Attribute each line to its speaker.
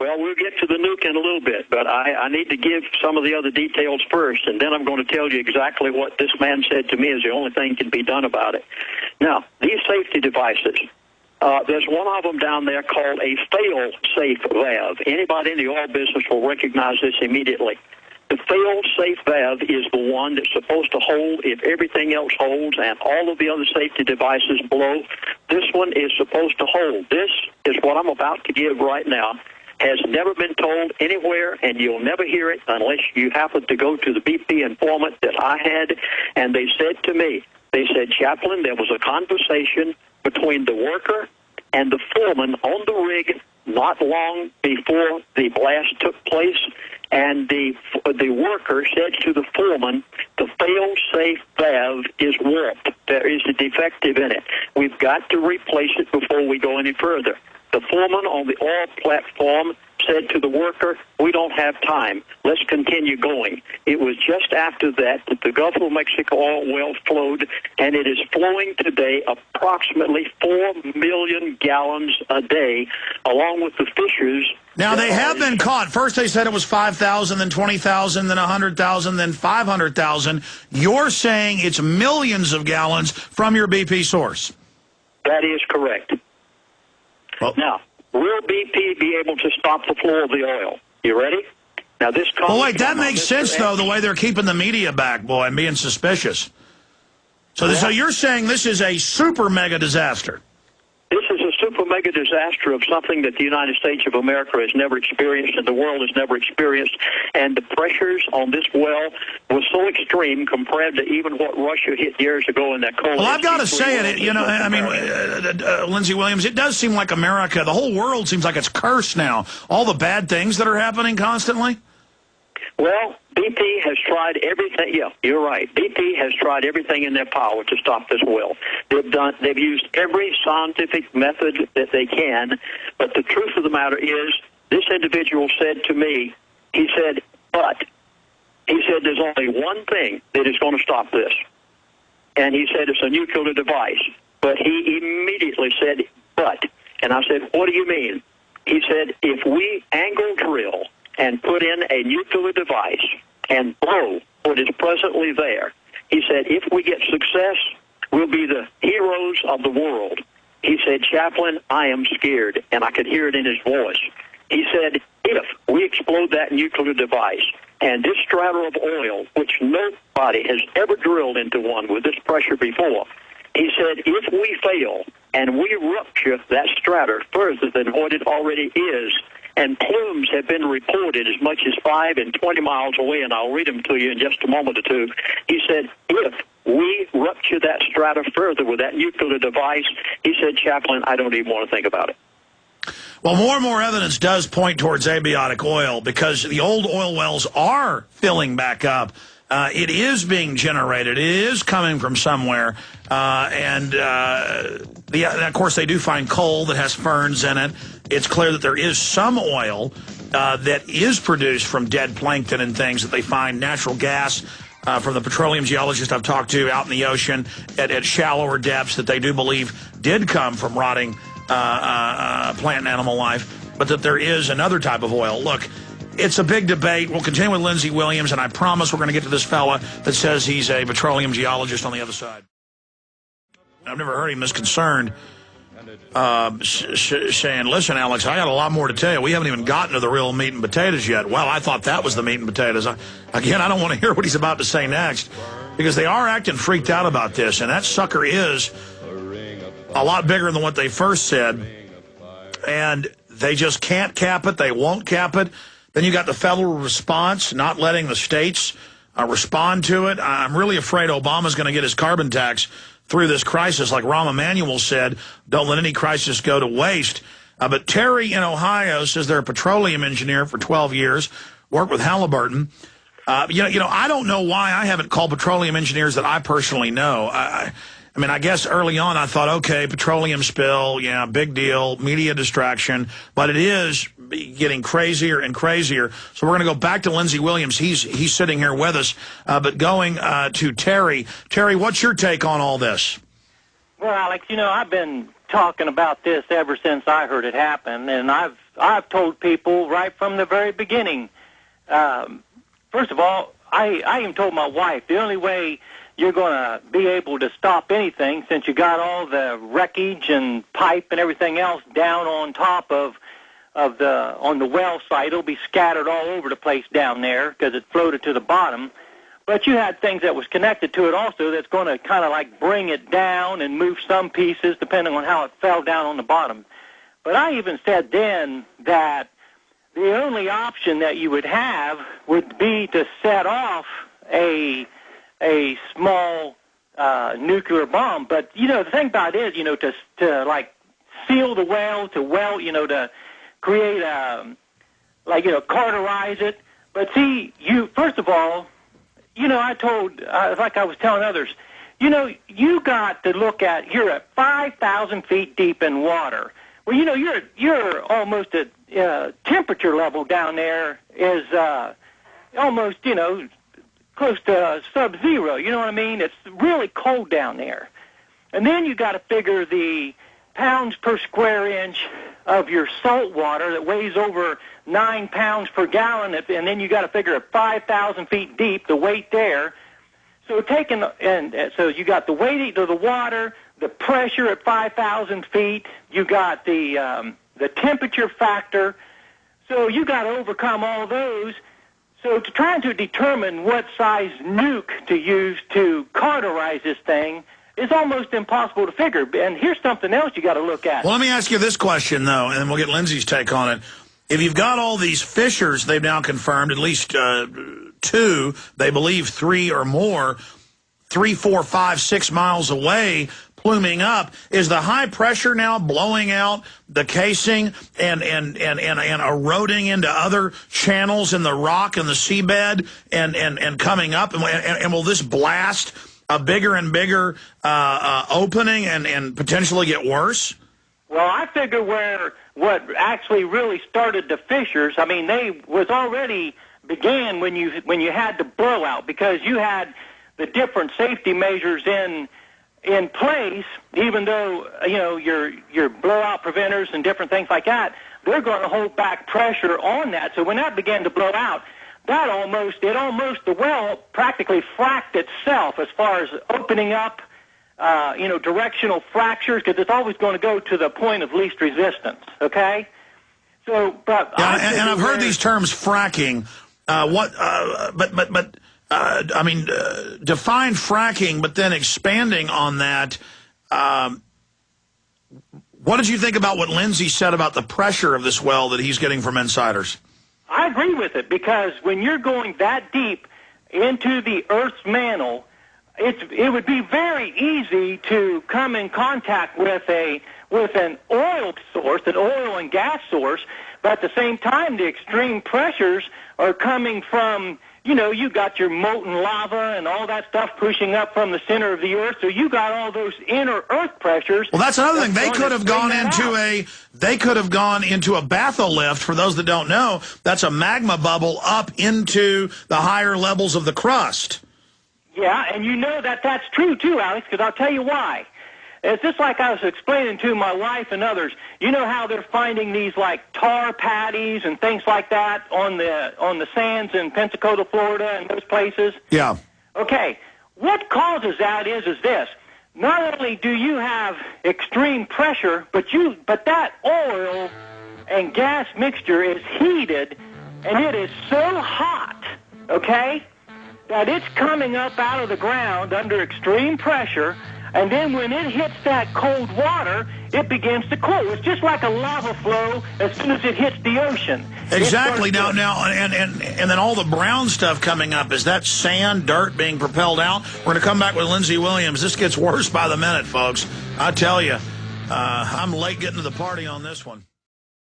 Speaker 1: Well, we'll get to the nuke in a little bit, but I need to give some of the other details first, and then I'm going to tell you exactly what this man said to me is the only thing that can be done about it. Now, these safety devices, there's one of them down there called a fail-safe valve. Anybody in the oil business will recognize this immediately. The fail-safe valve is the one that's supposed to hold if everything else holds and all of the other safety devices blow. This one is supposed to hold. This is what I'm about to give right now. Has never been told anywhere, and you'll never hear it unless you happen to go to the BP informant that I had, and they said to me, they said, Chaplain, there was a conversation between the worker and the foreman on the rig not long before the blast took place, and the worker said to the foreman, the fail-safe valve is warped. There is a defective in it. We've got to replace it before we go any further. The foreman on the oil platform said to the worker, we don't have time. Let's continue going. It was just after that the Gulf of Mexico oil well flowed, and it is flowing today approximately 4 million gallons a day, along with the fishers.
Speaker 2: Now, they have been caught. First they said it was 5,000, then 20,000, then 100,000, then 500,000. You're saying it's millions of gallons from your BP source.
Speaker 1: That is correct.
Speaker 2: Well,
Speaker 1: now, will BP be able to stop the flow of the oil? You ready? Now, this comes
Speaker 2: well, wait, that makes sense, though, the way they're keeping the media back, boy, and being suspicious. So, so you're saying this is a super mega disaster?
Speaker 1: This is a super mega disaster of something that the United States of America has never experienced and the world has never experienced. And the pressures on this well were so extreme compared to even what Russia hit years ago in that cold.
Speaker 2: Well, I've got to say it, you know, I mean, Lindsey Williams, it does seem like America, the whole world seems like it's cursed now. All the bad things that are happening constantly.
Speaker 1: Well, BP has tried everything. Yeah, you're right. BP has tried everything in their power to stop this well. They've used every scientific method that they can, but the truth of the matter is, this individual said to me, he said, there's only one thing that is going to stop this. And he said it's a nuclear device. But he immediately said, but. And I said, what do you mean? He said, if we angle drill and put in a nuclear device and blow what is presently there, he said, if we get success, we'll be the heroes of the world. He said, Chaplain, I am scared, and I could hear it in his voice. He said, if we explode that nuclear device and this strata of oil, which nobody has ever drilled into one with this pressure before, he said, if we fail and we rupture that strata further than what it already is, and plumes have been reported as much as 5 and 20 miles away, and I'll read them to you in just a moment or two. He said, if we rupture that strata further with that nuclear device, he said, Chaplain, I don't even want to think about it.
Speaker 2: Well, more and more evidence does point towards abiotic oil because the old oil wells are filling back up. It is being generated. It is coming from somewhere. And of course, they do find coal that has ferns in it. It's clear that there is some oil that is produced from dead plankton and things that they find, natural gas from the petroleum geologists I've talked to out in the ocean at shallower depths that they do believe did come from rotting plant and animal life, but that there is another type of oil. Look, it's a big debate. We'll continue with Lindsey Williams, and I promise we're going to get to this fella that says he's a petroleum geologist on the other side. I've never heard him this concerned, saying, listen, Alex, I got a lot more to tell you. We haven't even gotten to the real meat and potatoes yet. Well, I thought that was the meat and potatoes. Again, I don't want to hear what he's about to say next, because they are acting freaked out about this, and that sucker is a lot bigger than what they first said, and they just can't cap it. They won't cap it. Then you got the federal response, not letting the states respond to it. I'm really afraid Obama's going to get his carbon tax through this crisis. Like Rahm Emanuel said, don't let any crisis go to waste. But Terry in Ohio says they're a petroleum engineer for 12 years, worked with Halliburton. You know, I don't know why I haven't called petroleum engineers that I personally know. I mean, I guess early on I thought, okay, petroleum spill, yeah, big deal, media distraction. But it is getting crazier and crazier. So we're going to go back to Lindsey Williams. He's sitting here with us. But going to Terry. Terry, what's your take on all this?
Speaker 3: Well, Alex, you know, I've been talking about this ever since I heard it happen, and I've told people right from the very beginning. First of all, I even told my wife the only way you're going to be able to stop anything, since you got all the wreckage and pipe and everything else down on top on the well site. It'll be scattered all over the place down there because it floated to the bottom. But you had things that was connected to it also that's going to kind of like bring it down and move some pieces depending on how it fell down on the bottom. But I even said then that the only option that you would have would be to set off a small nuclear bomb. But, the thing about it is, to like seal the well, to create cauterize it. But see, first of all, I told, like I was telling others, you got to look at, you're at 5,000 feet deep in water. Well, you're almost at temperature level down there is almost, close to sub-zero. You know what I mean? It's really cold down there. And then you got to figure the pounds per square inch of your salt water that weighs over 9 pounds per gallon, and then you got to figure at 5,000 feet deep, the weight there. So so you got the weight of the water, the pressure at 5,000 feet, you got the temperature factor. So you got to overcome all those. So trying to determine what size nuke to use to cauterize this thing is almost impossible to figure. And here's something else you got to look at.
Speaker 2: Well, let me ask you this question, though, and we'll get Lindsey's take on it. If you've got all these fissures, they've now confirmed, at least 2, they believe 3 or more, 3, 4, 5, 6 miles away, pluming up, is the high pressure now blowing out the casing and eroding into other channels in the rock and the seabed and coming up? And will this blast a bigger and bigger opening and potentially get worse?
Speaker 3: Well, I figure what actually really started the fissures, I mean, they was already began when you had the blowout, because you had the different safety measures in place, even though, your blowout preventers and different things like that, they're going to hold back pressure on that. So when that began to blow out, the well practically fracked itself as far as opening up, directional fractures, because it's always going to go to the point of least resistance, okay? So, but...
Speaker 2: Yeah, and I've heard these terms, fracking. Define fracking, but then expanding on that, what did you think about what Lindsey said about the pressure of this well that he's getting from insiders?
Speaker 3: I agree with it, because when you're going that deep into the Earth's mantle, it would be very easy to come in contact with an oil source, an oil and gas source, but at the same time, the extreme pressures are coming from, you got your molten lava and all that stuff pushing up from the center of the Earth, so you got all those inner Earth pressures.
Speaker 2: Well, that's another thing. They could have gone into a batholift. For those that don't know, that's a magma bubble up into the higher levels of the crust.
Speaker 3: Yeah, and that's true too, Alex, because I'll tell you why. It's just like I was explaining to my wife and others. You know how they're finding these like tar patties and things like that on the sands in Pensacola, Florida, and those places?
Speaker 2: Yeah.
Speaker 3: Okay. What causes that is this. Not only do you have extreme pressure, but that oil and gas mixture is heated, and it is so hot, okay, that it's coming up out of the ground under extreme pressure, and then when it hits that cold water, it begins to cool. It's just like a lava flow as soon as it hits the ocean.
Speaker 2: Exactly. Now, and then all the brown stuff coming up, is that sand, dirt being propelled out? We're going to come back with Lindsey Williams. This gets worse by the minute, folks. I tell you, I'm late getting to the party on this one.